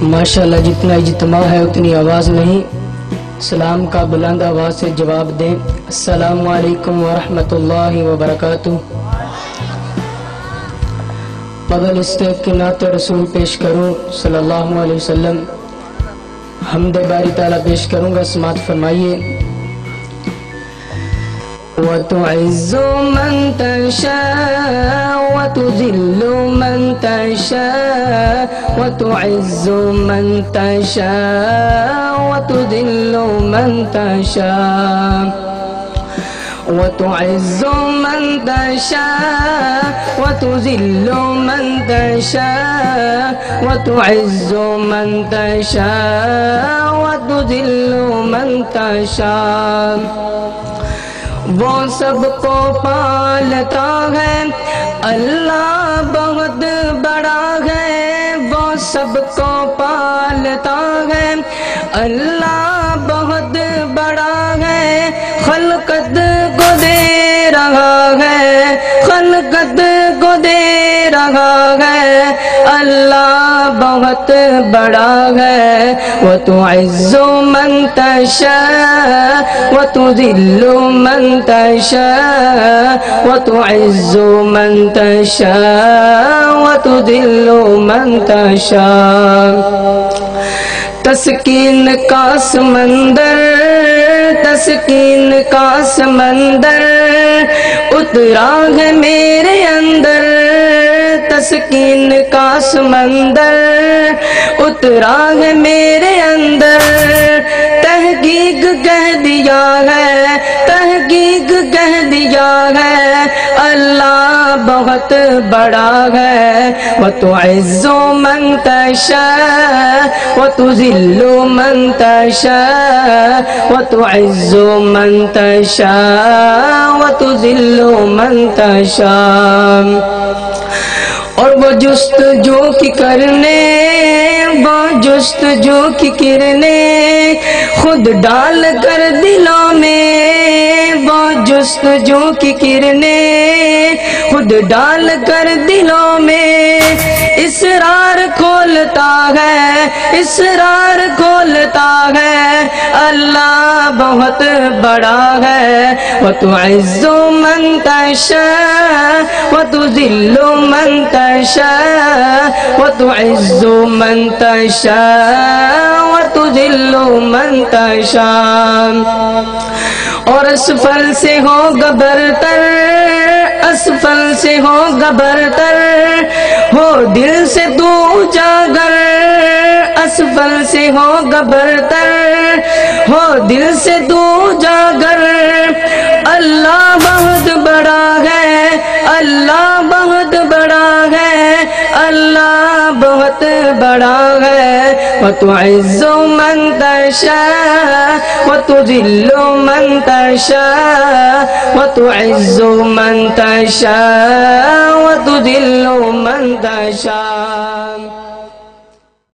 ماشاءاللہ جتنا اجتماع ہے اتنی آواز نہیں. سلام کا بلند آواز سے جواب دیں. السلام علیکم ورحمۃ اللہ وبرکاتہ. قبل اس کہ نعت رسول پیش کروں صلی اللہ علیہ وسلم، حمد باری تعالیٰ پیش کروں گا. سماعت فرمائیے. وَتُعِزُّ مَن تَشَاءُ وَتُذِلُّ مَن تَشَاءُ وَتُعِزُّ مَن تَشَاءُ وَتُذِلُّ مَن تَشَاءُ وَتُعِزُّ مَن تَشَاءُ وَتُذِلُّ مَن تَشَاءُ وَتُعِزُّ مَن تَشَاءُ وَتُذِلُّ مَن تَشَاءُ. وہ سب کو پالتا ہے اللہ بہت بڑا ہے. وہ سب کو پالتا ہے اللہ بہت بڑا ہے. خلقت کو دے رہا ہے، خلقت کو دے رہا ہے. اللہ بہت بڑا ہے. وَتُعِزُّ مَن تَشَاءُ وَتُذِلُّ مَن تَشَاءُ وَتُعِزُّ مَن تَشَاءُ وَتُذِلُّ مَن تَشَاءُ. تسکین کا سمندر، تسکین کا سمندر اترا ہے میرے اندر. تسکین کا سمندر اترا ہے میرے اندر. تحقیق کہہ دیا ہے، تحقیق کہہ دیا ہے اللہ بہت بڑا ہے. وَتُعِزُّ مَن تَشَاءُ وَتُذِلُّ مَن تَشَاءُ وَتُعِزُّ مَن تَشَاءُ وَتُذِلُّ مَن تَشَاءُ. اور وہ جستجو کی کرنے، وہ جستجو کی کرنے خود ڈال کر دلوں میں. وہ جستجو کی کرنے خود ڈال کر دلوں میں. اسرار کھولتا ہے، اسرار کھولتا ہے اللہ بہت بڑا ہے. وَتُعِزُّ مَن تَشَاءُ وَتُذِلُّ مَن تَشَاءُ وَتُعِزُّ مَن تَشَاءُ وَتُذِلُّ مَن تَشَاءُ. اور اسفل سے ہوگا برتر، اسفل سے ہوگا برتر ہو دل سے تو اجاگر. اسفل سے ہوگا برتر ہو دل سے تو اجاگر. اللہ بہت بڑا ہے، اللہ بہت بڑا ہے، اللہ بہت بڑا ہے. وَتُعِزُّ مَن تَشَاءُ وَتُذِلُّ مَن تَشَاءُ وَتُعِزُّ مَن تَشَاءُ وَتُذِلُّ مَن تَشَاءُ.